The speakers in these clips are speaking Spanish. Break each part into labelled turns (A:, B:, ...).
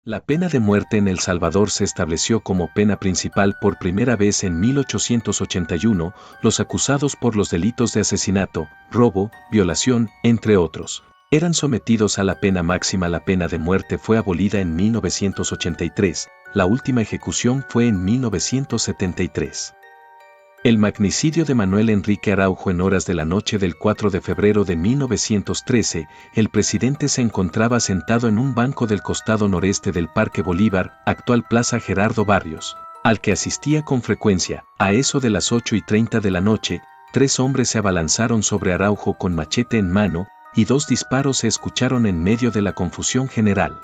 A: La pena de muerte en El Salvador se estableció como pena principal por primera vez en 1881, los acusados por los delitos de asesinato, robo, violación, entre otros, eran sometidos a la pena máxima. La pena de muerte fue abolida en 1983, la última ejecución fue en 1973. El magnicidio de Manuel Enrique Araujo. En horas de la noche del 4 de febrero de 1913, el presidente se encontraba sentado en un banco del costado noreste del Parque Bolívar, actual Plaza Gerardo Barrios, al que asistía con frecuencia. A eso de las 8:30 de la noche, 3 hombres se abalanzaron sobre Araujo con machete en mano, y 2 disparos se escucharon en medio de la confusión general.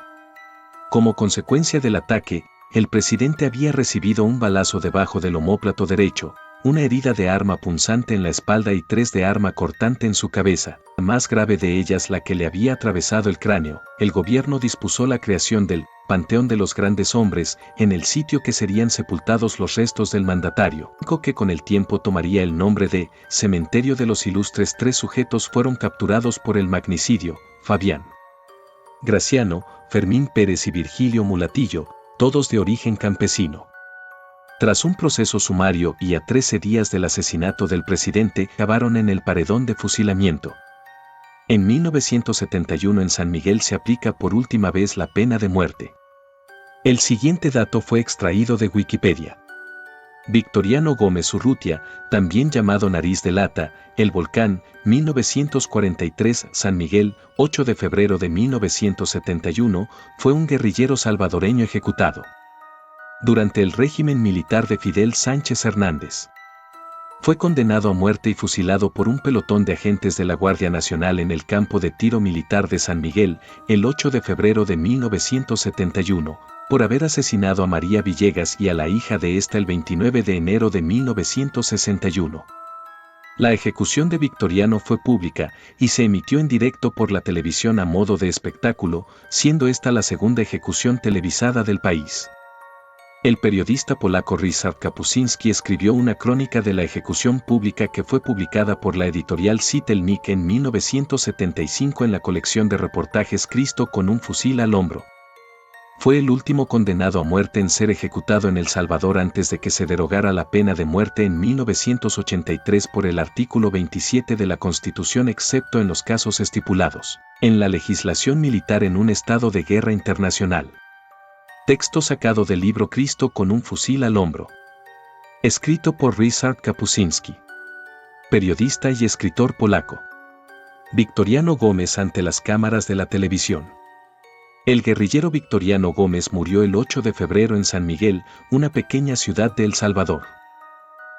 A: Como consecuencia del ataque, el presidente había recibido un balazo debajo del omóplato derecho, una herida de arma punzante en la espalda y 3 de arma cortante en su cabeza, la más grave de ellas la que le había atravesado el cráneo. El gobierno dispuso la creación del Panteón de los Grandes Hombres, en el sitio que serían sepultados los restos del mandatario, que con el tiempo tomaría el nombre de Cementerio de los Ilustres. 3 sujetos fueron capturados por el magnicidio: Fabián Graciano, Fermín Pérez y Virgilio Mulatillo, todos de origen campesino. Tras un proceso sumario y a 13 días del asesinato del presidente, acabaron en el paredón de fusilamiento. En 1971 en San Miguel se aplica por última vez la pena de muerte. El siguiente dato fue extraído de Wikipedia. Victoriano Gómez Urrutia, también llamado Nariz de Lata, El Volcán, 1943. San Miguel, 8 de febrero de 1971, fue un guerrillero salvadoreño ejecutado durante el régimen militar de Fidel Sánchez Hernández. Fue condenado a muerte y fusilado por un pelotón de agentes de la Guardia Nacional en el campo de tiro militar de San Miguel, el 8 de febrero de 1971, por haber asesinado a María Villegas y a la hija de esta el 29 de enero de 1961. La ejecución de Victoriano fue pública y se emitió en directo por la televisión a modo de espectáculo, siendo esta la segunda ejecución televisada del país. El periodista polaco Ryszard Kapuscinski escribió una crónica de la ejecución pública que fue publicada por la editorial Czytelnik en 1975 en la colección de reportajes Cristo con un fusil al hombro. Fue el último condenado a muerte en ser ejecutado en El Salvador antes de que se derogara la pena de muerte en 1983 por el artículo 27 de la Constitución, excepto en los casos estipulados en la legislación militar en un estado de guerra internacional. Texto sacado del libro Cristo con un fusil al hombro. Escrito por Ryszard Kapuscinski. Periodista y escritor polaco. Victoriano Gómez ante las cámaras de la televisión. El guerrillero Victoriano Gómez murió el 8 de febrero en San Miguel, una pequeña ciudad de El Salvador.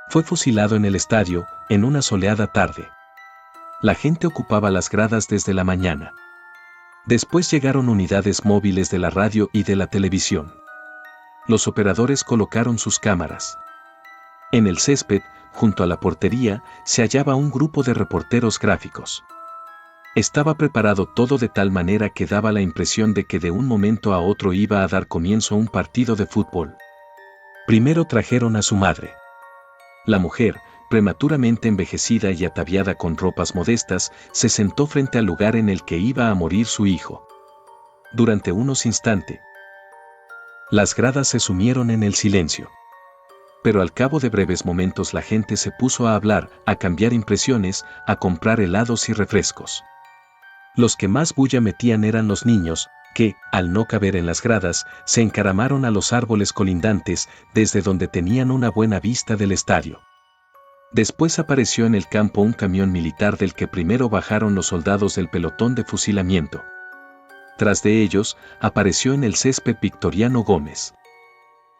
A: Fue fusilado en el estadio, en una soleada tarde. La gente ocupaba las gradas desde la mañana. Después llegaron unidades móviles de la radio y de la televisión. Los operadores colocaron sus cámaras. En el césped, junto a la portería, se hallaba un grupo de reporteros gráficos. Estaba preparado todo de tal manera que daba la impresión de que de un momento a otro iba a dar comienzo un partido de fútbol. Primero trajeron a su madre. La mujer, prematuramente envejecida y ataviada con ropas modestas, se sentó frente al lugar en el que iba a morir su hijo. Durante unos instantes, las gradas se sumieron en el silencio. Pero al cabo de breves momentos la gente se puso a hablar, a cambiar impresiones, a comprar helados y refrescos. Los que más bulla metían eran los niños, que, al no caber en las gradas, se encaramaron a los árboles colindantes, desde donde tenían una buena vista del estadio. Después apareció en el campo un camión militar del que primero bajaron los soldados del pelotón de fusilamiento. Tras de ellos, apareció en el césped Victoriano Gómez.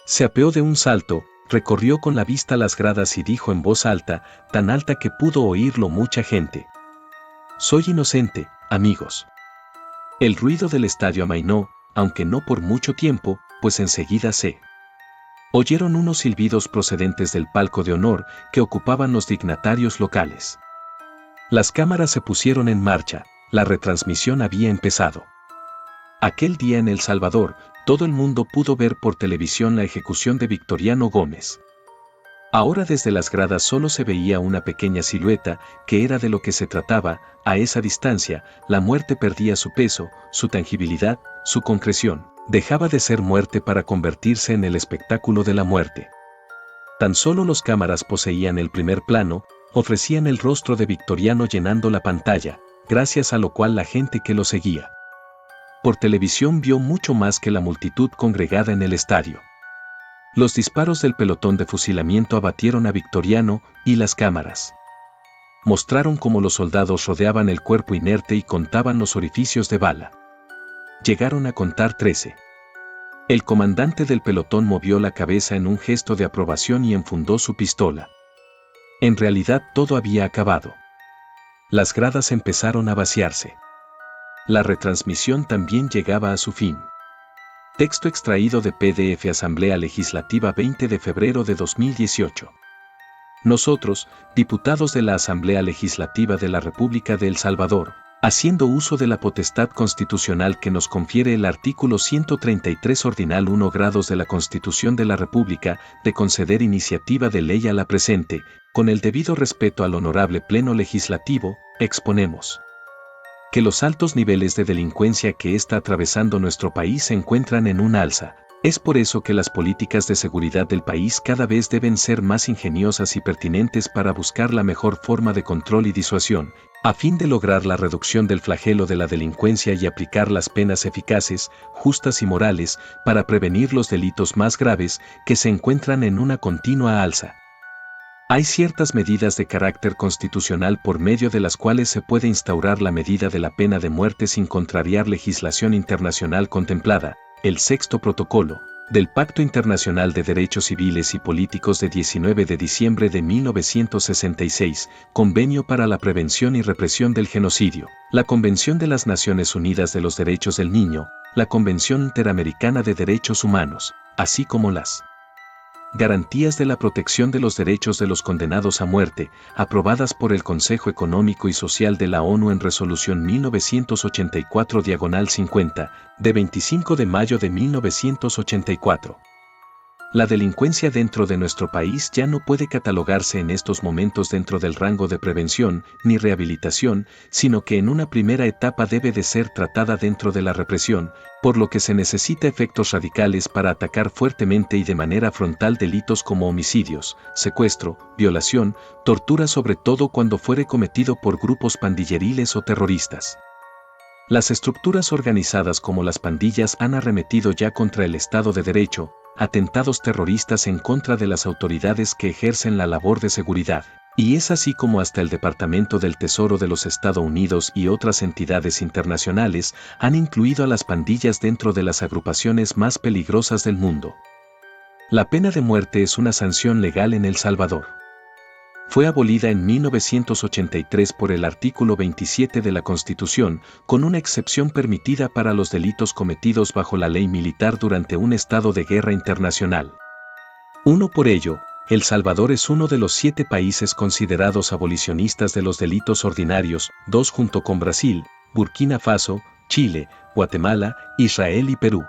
A: Se apeó de un salto, recorrió con la vista las gradas y dijo en voz alta, tan alta que pudo oírlo mucha gente: «Soy inocente, amigos». El ruido del estadio amainó, aunque no por mucho tiempo, pues enseguida se oyeron unos silbidos procedentes del palco de honor que ocupaban los dignatarios locales. Las cámaras se pusieron en marcha, la retransmisión había empezado. Aquel día en El Salvador, todo el mundo pudo ver por televisión la ejecución de Victoriano Gómez. Ahora desde las gradas solo se veía una pequeña silueta, que era de lo que se trataba. A esa distancia, la muerte perdía su peso, su tangibilidad, su concreción. Dejaba de ser muerte para convertirse en el espectáculo de la muerte. Tan solo los cámaras poseían el primer plano, ofrecían el rostro de Victoriano llenando la pantalla, gracias a lo cual la gente que lo seguía por televisión vio mucho más que la multitud congregada en el estadio. Los disparos del pelotón de fusilamiento abatieron a Victoriano, y las cámaras mostraron cómo los soldados rodeaban el cuerpo inerte y contaban los orificios de bala. Llegaron a contar 13. El comandante del pelotón movió la cabeza en un gesto de aprobación y enfundó su pistola. En realidad todo había acabado. Las gradas empezaron a vaciarse. La retransmisión también llegaba a su fin. Texto extraído de PDF Asamblea Legislativa 20 de febrero de 2018. Nosotros, diputados de la Asamblea Legislativa de la República de El Salvador, haciendo uso de la potestad constitucional que nos confiere el artículo 133 ordinal 1 grados de la Constitución de la República, de conceder iniciativa de ley a la presente, con el debido respeto al honorable Pleno Legislativo, exponemos que los altos niveles de delincuencia que está atravesando nuestro país se encuentran en un alza. Es por eso que las políticas de seguridad del país cada vez deben ser más ingeniosas y pertinentes para buscar la mejor forma de control y disuasión, a fin de lograr la reducción del flagelo de la delincuencia y aplicar las penas eficaces, justas y morales, para prevenir los delitos más graves que se encuentran en una continua alza. Hay ciertas medidas de carácter constitucional por medio de las cuales se puede instaurar la medida de la pena de muerte sin contrariar legislación internacional contemplada, el sexto protocolo del Pacto Internacional de Derechos Civiles y Políticos de 19 de diciembre de 1966, Convenio para la Prevención y Represión del Genocidio, la Convención de las Naciones Unidas de los Derechos del Niño, la Convención Interamericana de Derechos Humanos, así como las garantías de la protección de los derechos de los condenados a muerte, aprobadas por el Consejo Económico y Social de la ONU en Resolución 1984-50, de 25 de mayo de 1984. La delincuencia dentro de nuestro país ya no puede catalogarse en estos momentos dentro del rango de prevención ni rehabilitación, sino que en una primera etapa debe de ser tratada dentro de la represión, por lo que se necesita efectos radicales para atacar fuertemente y de manera frontal delitos como homicidios, secuestro, violación, tortura, sobre todo cuando fuere cometido por grupos pandilleriles o terroristas. Las estructuras organizadas como las pandillas han arremetido ya contra el Estado de Derecho, atentados terroristas en contra de las autoridades que ejercen la labor de seguridad, y es así como hasta el Departamento del Tesoro de los Estados Unidos y otras entidades internacionales han incluido a las pandillas dentro de las agrupaciones más peligrosas del mundo. La pena de muerte es una sanción legal en El Salvador. Fue abolida en 1983 por el artículo 27 de la Constitución, con una excepción permitida para los delitos cometidos bajo la ley militar durante un estado de guerra internacional. Por ello, El Salvador es uno de los 7 países considerados abolicionistas de los delitos ordinarios, 2 junto con Brasil, Burkina Faso, Chile, Guatemala, Israel y Perú.